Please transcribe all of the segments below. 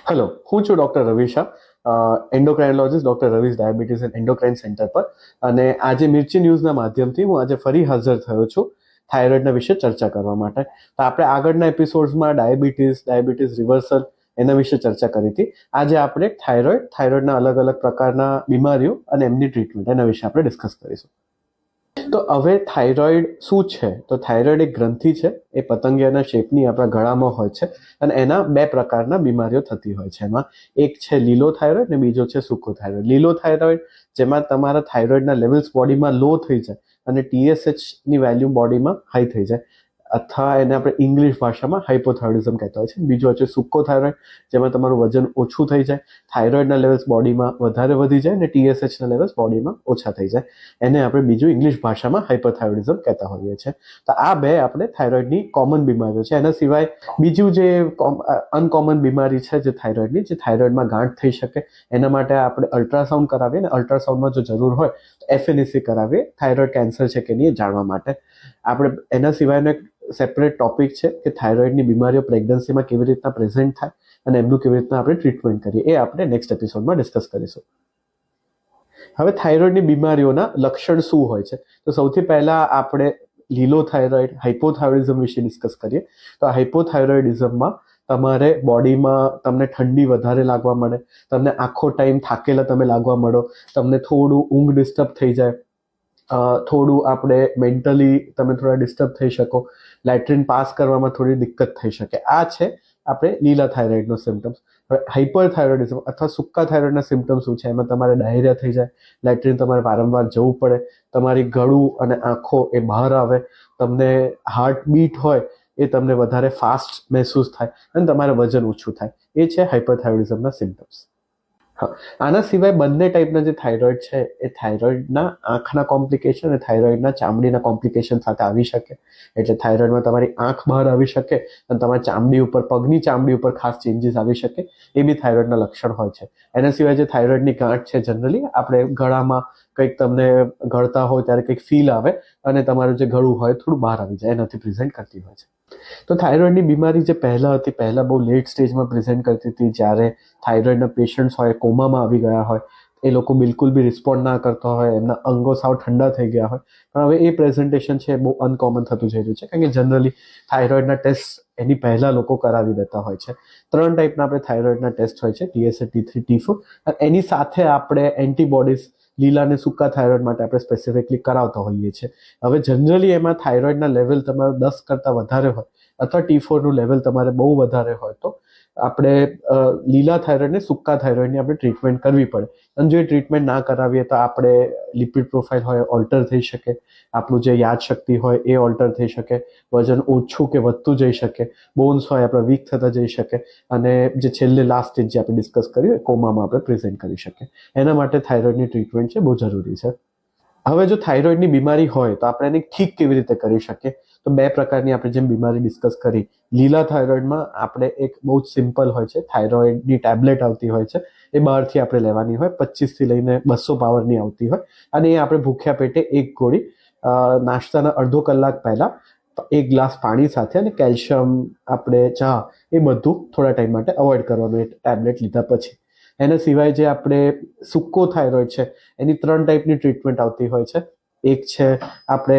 Hello, હું છું doctor Ravi Shah, endocrinologist doctor Ravi's diabetes and endocrine center પર. અને આજે મિર્ચી ન્યૂઝના માધ્યમથી હું આજે ફરી હાજર થયો છું થાઇરોઇડના વિશે ચર્ચા કરવા માટે. તો આપણે આગળના એપિસોડ્સમાં ડાયાબિટીસ રિવર્સલ એના વિશે ચર્ચા કરી હતી. આજે આપણે થાઇરોઇડના અલગ અલગ પ્રકારના બીમારીઓ અને એમની ટ્રીટમેન્ટ એના વિશે આપણે ડિસ્કસ કરીશું. તો હવે થાઇરોઇડ શું છે? તો થાઇરોઇડ એક ગ્રંથિ છે, એ પતંગિયાના શેપની આપણા ગળામાં હોય છે અને એના બે પ્રકારના બીમારીઓ થતી હોય છે. એમાં એક છે લીલો થાઇરોઇડ ને બીજો છે સૂકો થાઇરોઇડ. લીલો થાઇરોઇડ જેમાં તમારા થાઇરોઇડના લેવલ્સ બોડીમાં લો થઈ જાય અને TSH ની વેલ્યુ બોડીમાં હાઈ થઈ જાય, અથવા એને આપણે ઇંગ્લિશ ભાષામાં હાઇપોથાઇરોઇડિઝમ કહેતા હોય છે. બીજું છે સૂકો થાઇરોઇડ, જેમાં તમારું વજન ઓછું થઈ જાય, થાઇરોઇડના લેવલ્સ બોડીમાં વધારે વધી જાય અને TSHના લેવલ્સ બોડીમાં ઓછા થઈ જાય. એને આપણે બીજું ઇંગ્લિશ ભાષામાં હાઇપોથાઇરોઇડિઝમ કહેતા હોઈએ છીએ. તો આ બે આપણે થાઇરોઇડની કોમન બીમારીઓ છે. એના સિવાય બીજું જે અનકોમન બીમારી છે જે થાઇરોઇડમાં ગાંઠ થઈ શકે, એના માટે આપણે અલ્ટ્રાસાઉન્ડ કરાવીએ અને અલ્ટ્રાસાઉન્ડમાં જો જરૂર હોય તો FNAC કરાવીએ થાઇરોઇડ કેન્સર છે કે નહીં એ જાણવા માટે. આપણે એના સિવાયનો એક સેપરેટ ટોપિક છે કે થાઇરોઇડની બીમારીઓ પ્રેગ્નન્સીમાં કેવી રીતના પ્રેઝન્ટ થાય અને એમનું કેવી રીતના આપણે ટ્રીટમેન્ટ કરીએ, એ આપણે નેક્સ્ટ એપિસોડમાં ડિસ્કસ કરીશું. હવે થાઇરોઇડની બીમારીઓના લક્ષણ શું હોય છે? તો સૌથી પહેલા આપણે લીલો થાઇરોઇડ હાઇપોથાઇરોઇડિઝમ વિશે ડિસ્કસ કરીએ. તો આ હાઇપોથાઇરોઇડિઝમમાં તમારે બોડીમાં તમને ઠંડી વધારે લાગવા મળે, તમને આખો ટાઈમ થાકેલા તમે લાગવા મળો, તમને થોડું ઊંઘ ડિસ્ટર્બ થઈ જાય, થોડું આપણે મેન્ટલી તમે થોડા ડિસ્ટર્બ થઈ શકો, લેટ્રિન પાસ કરવામાં થોડી દિક્કત થઈ શકે. આ છે આપણે લીલા થાઇરોઇડનો સિમ્ટમ્સ. હવે હાઇપરથાઇરોઇડિઝમ અથવા સૂકા થાઇરોઇડના સિમ્ટમ્સ શું છે? એમાં તમારે ડાયરિયા થઈ જાય, લેટ્રિન તમારે વારંવાર જવું પડે, તમારી ગળું અને આંખો એ બહાર આવે, તમને હાર્ટ બીટ હોય એ તમને વધારે ફાસ્ટ મહેસૂસ થાય અને તમારે વજન ઓછું થાય. એ છે હાઇપરથાઇરોઇડિઝમના સિમ્ટમ્સ. આના સિવાય બંને ટાઈપના જે થાઇરોઇડ છે એ થાઇરોઇડના આંખના કોમ્પ્લિકેશન અને થાઇરોઇડના ચામડીના કોમ્પ્લિકેશન સાથે આવી શકે. એટલે થાઇરોઇડમાં તમારી આંખ બહાર આવી શકે અને તમારી ચામડી ઉપર, પગની ચામડી ઉપર ખાસ ચેન્જીસ આવી શકે. એ બી થાઇરોઇડના લક્ષણ હોય છે. એના સિવાય જે થાઇરોઇડની ગાંઠ છે, જનરલી આપણે ગળામાં કંઈક તમને ગળતા હોય ત્યારે કંઈક ફીલ આવે અને તમારું જે ગળું હોય થોડું બહાર આવી જાય, એનાથી પ્રેઝન્ટ કરતી હોય છે. તો થાઇરોઇડની બીમારી જે પહેલા બહુ લેટ સ્ટેજમાં પ્રેઝન્ટ કરતી હતી, જ્યારે થાઇરોઇડના પેશન્ટ્સ હોય કોમામાં આવી ગયા હોય, એ લોકો બિલકુલ બી રિસ્પોન્ડ ના કરતા હોય, એમના અંગો સાવ ઠંડા થઈ ગયા હોય. પણ હવે એ પ્રેઝન્ટેશન છે બહુ અનકોમન થતું જઈ રહ્યું છે, કારણ કે જનરલી થાઇરોઇડના ટેસ્ટ એની પહેલા લોકો કરાવી દેતા હોય છે. 3 ટાઈપના આપણે થાઇરોઇડના ટેસ્ટ હોય છે, TSH, T3, T4, અને એની સાથે આપણે એન્ટીબોડીઝ લીલા અને સૂકા થાઇરોઇડ માટે આપણે સ્પેસિફિકલી કરાવતા હોઈએ છીએ. હવે જનરલી એમાં થાઇરોઇડના લેવલ તમારું 10 કરતાં વધારે હોય અથવા T4નું લેવલ તમારે બહુ વધારે હોય તો આપણે લીલા થાઇરોઇડ ને સૂકા થાઇરોઇડની આપણે ટ્રીટમેન્ટ કરવી પડે. અને જો એ ટ્રીટમેન્ટ ના કરાવીએ તો આપણે લિપિડ પ્રોફાઇલ હોય ઓલ્ટર થઈ શકે, આપણું જે યાદશક્તિ હોય એ ઓલ્ટર થઈ શકે, વજન ઓછું કે વધતું જઈ શકે, બોન્સ હોય આપણે વીક થતા જઈ શકે, અને જે છેલ્લે લાસ્ટ સ્ટેજ જે આપણે ડિસ્કસ કર્યું એ કોમામાં આપણે પ્રેઝન્ટ કરી શકીએ. એના માટે થાઇરોઇડની ટ્રીટમેન્ટ છે બહુ જરૂરી છે. હવે જો થાઇરોઇડની બીમારી હોય તો આપણે એને ઠીક કેવી રીતે કરી શકીએ? તો 2 પ્રકારની આપણે જેમ બીમારી ડિસ્કસ કરી. લીલા થાઇરોઇડમાં આપણે એક બહુ જ સિમ્પલ હોય છે, થાઇરોઇડની ટેબ્લેટ આવતી હોય છે, એ બહારથી આપણે લેવાની હોય, 25 થી લઈને 200 પાવરની આવતી હોય, અને એ આપણે ભૂખ્યા પેટે એક ગોળી નાસ્તાના અડધો કલાક પહેલા 1 ગ્લાસ પાણી સાથે અને કેલ્શિયમ, આપણે ચા, એ બધું થોડા ટાઈમ માટે અવોઇડ કરવાનું એ ટેબ્લેટ લીધા પછી. એના સિવાય જે આપણે સૂકો થાઇરોઇડ છે એની 3 ટાઈપની ટ્રીટમેન્ટ આવતી હોય છે. એક છે આપણે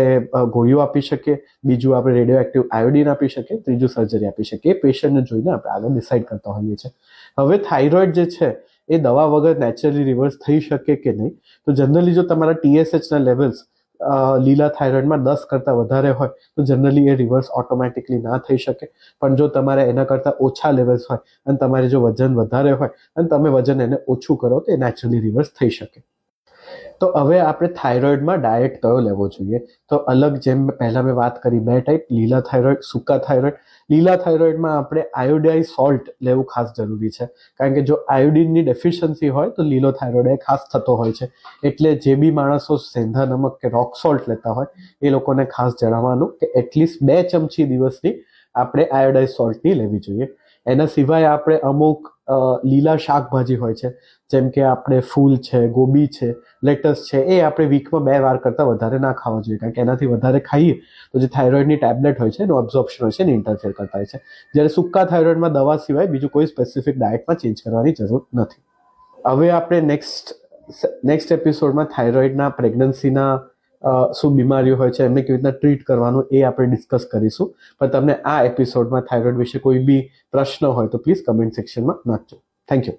ગોળીઓ આપી શકીએ, બીજું આપણે રેડિયો એક્ટિવ આયોડિન આપી શકીએ, ત્રીજું સર્જરી આપી શકીએ. એ પેશન્ટને જોઈને આપણે આગળ ડિસાઇડ કરતા હોઈએ છીએ. હવે થાઇરોઇડ જે છે એ દવા વગર નેચરલી રિવર્સ થઈ શકે કે નહીં? તો જનરલી જો તમારા TSHના લેવલ્સ લીલા થાઇરોઇડમાં 10 કરતાં વધારે હોય તો જનરલી એ રિવર્સ ઓટોમેટિકલી ના થઈ શકે. પણ જો તમારે એના કરતાં ઓછા લેવલ્સ હોય અને તમારે જો વજન વધારે હોય અને તમે વજન એને ઓછું કરો તો એ નેચરલી રિવર્સ થઈ શકે. તો હવે આપણે થાઇરોઇડમાં ડાયટ કયો લેવો જોઈએ? તો અલગ, જેમ પહેલા મેં વાત કરી, 2 ટાઈપ, લીલા થાઇરોઇડ, સૂકા થાઇરોઇડ. લીલા થાઇરોઇડમાં આપણે આયોડાઇઝ સોલ્ટ લેવું ખાસ જરૂરી છે, કારણ કે જો આયોડિનની ડેફિશિયન્સી હોય તો લીલો થાઇરોઇડ ખાસ થતો હોય છે. એટલે જે બી માણસો સેંધા નમક કે રોક સોલ્ટ લેતા હોય એ લોકોને ખાસ જણાવવાનું કે એટલીસ્ટ 2 ચમચી દિવસની આપણે આયોડાઇઝ સોલ્ટની લેવી જોઈએ. એના સિવાય આપણે અમુક લીલા શાકભાજી હોય છે, જેમ કે આપણે ફૂલ છે, ગોબી છે, લેટસ છે, એ આપણે વીકમાં 2 વાર કરતાં વધારે ના ખાવા જોઈએ, કારણ કે એનાથી વધારે ખાઈએ તો જે થાઇરોઇડની ટેબ્લેટ હોય છે એનું અબ્ઝોર્પ્શન હોય છે એને ઇન્ટરફેર કરતા હોય છે. જ્યારે સૂકા થાઇરોઇડમાં દવા સિવાય બીજું કોઈ સ્પેસિફિક ડાયટમાં ચેન્જ કરવાની જરૂર નથી. હવે આપણે નેક્સ્ટ એપિસોડમાં થાઇરોઇડના પ્રેગ્નન્સીના શું બીમારીઓ હોય છે, એમને કેવી રીતના ટ્રીટ કરવાનું એ આપણે ડિસ્કસ કરીશું. પણ તમને આ એપિસોડમાં થાઇરોઇડ વિશે કોઈ બી પ્રશ્ન હોય તો પ્લીઝ કમેન્ટ સેક્શનમાં નાખજો. Thank you.